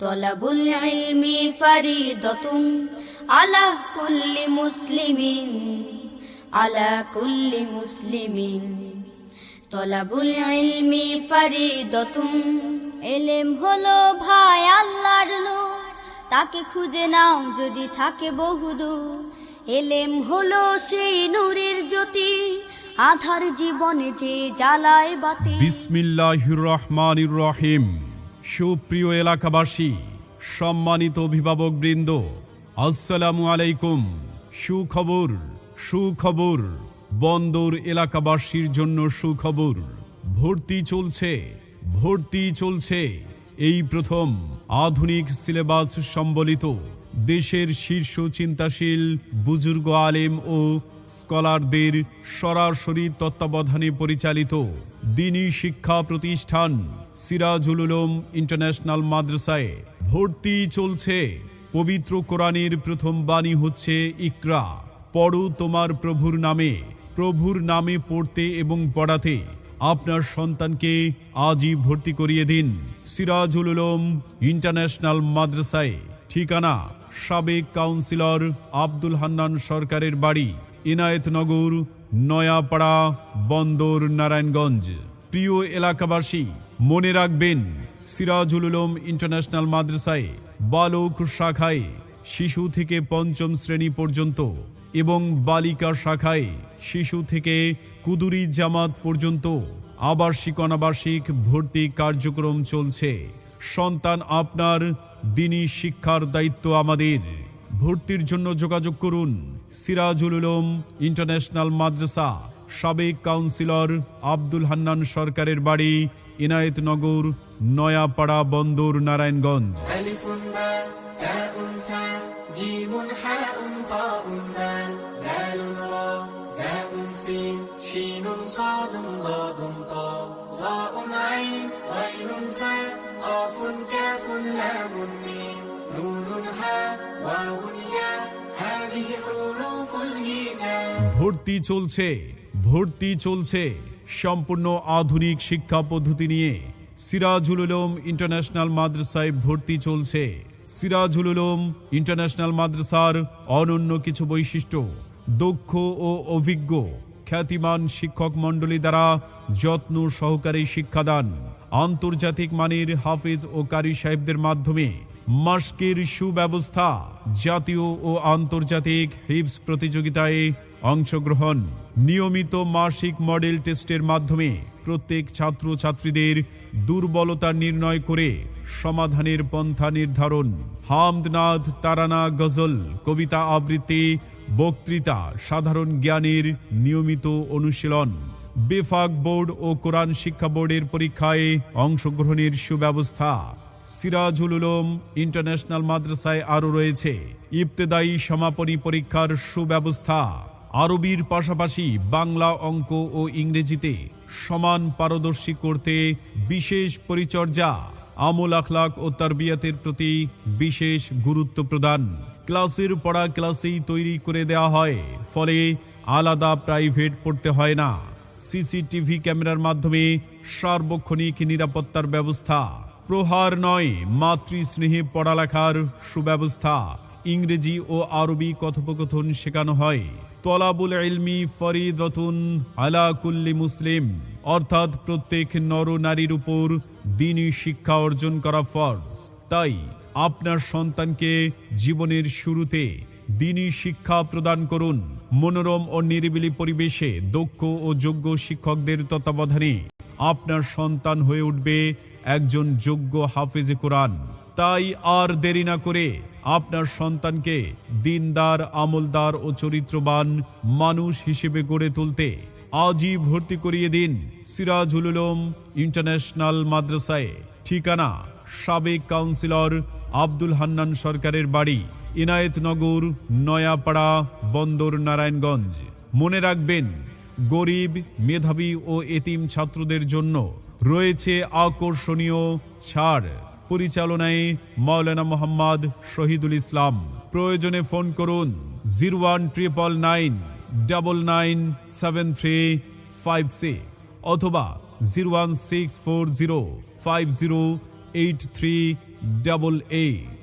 তলাবুল ইলমি ফরিদাতুন আলা কুল্লি মুসলিমিন, আলা কুল্লি মুসলিমিন। তলাবুল ইলমি ফরিদাতুন, ইলম হলো ভাই আল্লাহর নূর, তাকে খুঁজে নাও যদি থাকে বহুদূর। ইলম হলো সেই নূরের জ্যোতি, আধার জীবনে যে জ্বালায় বাতি। বিসমিল্লাহির রহমানির রহিম। সুপ্রিয় এলাকাবাসী, সম্মানিত অভিভাবক বৃন্দ, আসসালামু আলাইকুম। সুখবর, সুখবর, বন্দর এলাকাবাসীর জন্য সুখবর। ভর্তি চলছে, ভর্তি চলছে। এই প্রথম আধুনিক সিলেবাস সম্বলিত দেশের শীর্ষ চিন্তাশীল বুজুর্গ আলেম ও স্কলারদের সরাসরি তত্ত্বাবধানে পরিচালিত দ্বীনি শিক্ষা প্রতিষ্ঠান সিরাজুল উলুম ইন্টারন্যাশনাল মাদ্রাসায় ভর্তি চলছে। পবিত্র কোরআনের প্রথম বাণী হচ্ছে ইকরা, পড়ো তোমার প্রভুর নামে। প্রভুর নামে পড়তে এবং পড়াতে আপনার সন্তানকে আজই ভর্তি করিয়ে দিন সিরাজুল উলুম ইন্টারন্যাশনাল মাদ্রাসায়। ঠিকানা সাবেক কাউন্সিলর আব্দুল হান্নান সরকারের বাড়ি, ইনায়েতনগর, নয়াপাড়া, বন্দর, নারায়ণগঞ্জ। প্রিয় এলাকাবাসী, মনে রাখবেন সিরাজুল উলুম ইন্টারন্যাশনাল মাদ্রাসায় বালক শাখায় শিশু থেকে পঞ্চম শ্রেণী পর্যন্ত এবং বালিকা শাখায় শিশু থেকে কুদুরি জামাত পর্যন্ত আবাসিক অনাবাসিক ভর্তি কার্যক্রম চলছে। সন্তান আপনার, দ্বীনি শিক্ষার দায়িত্ব আমাদের। ভর্তির জন্য যোগাযোগ করুন সিরাজুল উলুম ইন্টারন্যাশনাল মাদ্রাসা, সাবেক কাউন্সিলর আব্দুল হান্নান সরকারের বাড়ি, ইনায়েতনগর, নয়াপাড়া, বন্দর, নারায়ণগঞ্জ। আলিফুন বা তাউন সা জিমুন হাউন ফাউন দাল দালুন রা জাউন সিন শিনুন সাদুন দাদুন তা যাউন আইন গাইনুন ফা কাফুন কাফুন লামুন মিম নুনুন হা ওয়াউন ইয়া হাযিহি হুরুফুল হিজা। ভর্তি চলছে, ভর্তি চলছে। সম্পূর্ণ আধুনিক শিক্ষা পদ্ধতি নিয়ে সিরাজুল উলুম ইন্টারন্যাশনাল মাদ্রাসায় ভর্তি চলছে। সিরাজুল উলুম ইন্টারন্যাশনাল মাদ্রাসার অনন্য কিছু বৈশিষ্ট্য: দক্ষ ও অভিজ্ঞ খ্যাতিমান শিক্ষক মণ্ডলী দ্বারা যত্ন সহকারে শিক্ষাদান, আন্তর্জাতিক মানের হাফেজ ও কারি সাহেবদের মাধ্যমে মাস্কের সুব্যবস্থা, জাতীয় ও আন্তর্জাতিক হিফজ প্রতিযোগিতায় অংশগ্রহণ, নিয়মিত মাসিক মডেল টেস্টের মাধ্যমে প্রত্যেক ছাত্র ছাত্রীদের দুর্বলতা নির্ণয় করে সমাধানের পন্থা নির্ধারণ, হামদনাদ, তারানা, গজল, কবিতা আবৃত্তি, বক্তৃতা, সাধারণ জ্ঞানের নিয়মিত অনুশীলন, বেফাক বোর্ড ও কোরআন শিক্ষা বোর্ডের পরীক্ষায় অংশগ্রহণের সুব্যবস্থা। সিরাজুল উলুম ইন্টারন্যাশনাল মাদ্রাসায় আরও রয়েছে ইবতেদায়ী সমাপনী পরীক্ষার সুব্যবস্থা। আরবির পাশাপাশি বাংলা, অঙ্ক ও ইংরেজিতে সমান পারদর্শী করতে বিশেষ পরিচর্যা, আমল আখলাক ও তারবিয়াতের প্রতি বিশেষ গুরুত্ব প্রদান। ক্লাসের পড়া ক্লাসেই তৈরি করে দেওয়া হয়, ফলে আলাদা প্রাইভেট পড়তে হয় না। সিসিটিভি ক্যামেরার মাধ্যমে সার্বক্ষণিক নিরাপত্তার ব্যবস্থা। প্রহার নয়, মাতৃস্নেহে পড়ালেখার সুব্যবস্থা। ইংরেজি ও আরবি কথোপকথন শেখানো হয়। তলাবুল ইলমি ফরিদাতুন আলা কুল্লি মুসলিম, অর্থাৎ প্রত্যেক নর নারীর উপর দ্বীনি শিক্ষা অর্জন করা ফরজ। তাই আপনার সন্তানকে জীবনের শুরুতে দ্বীনি শিক্ষা প্রদান করুন। মনোরম ও নিরিবিলি পরিবেশে দক্ষ ও যোগ্য শিক্ষকদের তত্ত্বাবধানে আপনার সন্তান হয়ে উঠবে একজন যোগ্য হাফেজে কোরআন। তাই আর দেরি না করে আপনার সন্তানকে দিনদার, আমলদার ও চরিত্রবান মানুষ হিসেবে গড়ে তুলতে আজই ভর্তি করিয়ে দিন সিরাজুল উলুম ইন্টারন্যাশনাল মাদ্রাসায়। ঠিকানা সাবেক কাউন্সিলর আব্দুল হান্নান সরকারের বাড়ি, ইনায়েতনগর, নয়াপাড়া, বন্দর, নারায়ণগঞ্জ। মনে রাখবেন, গরিব, মেধাবী ও এতিম ছাত্রদের জন্য রয়েছে আকর্ষণীয় ছাড়। পরিচালনায় মাওলানা মোহাম্মদ শহীদুল ইসলাম। প্রয়োজনে ফোন করুন 019997356 অথবা 016405083 888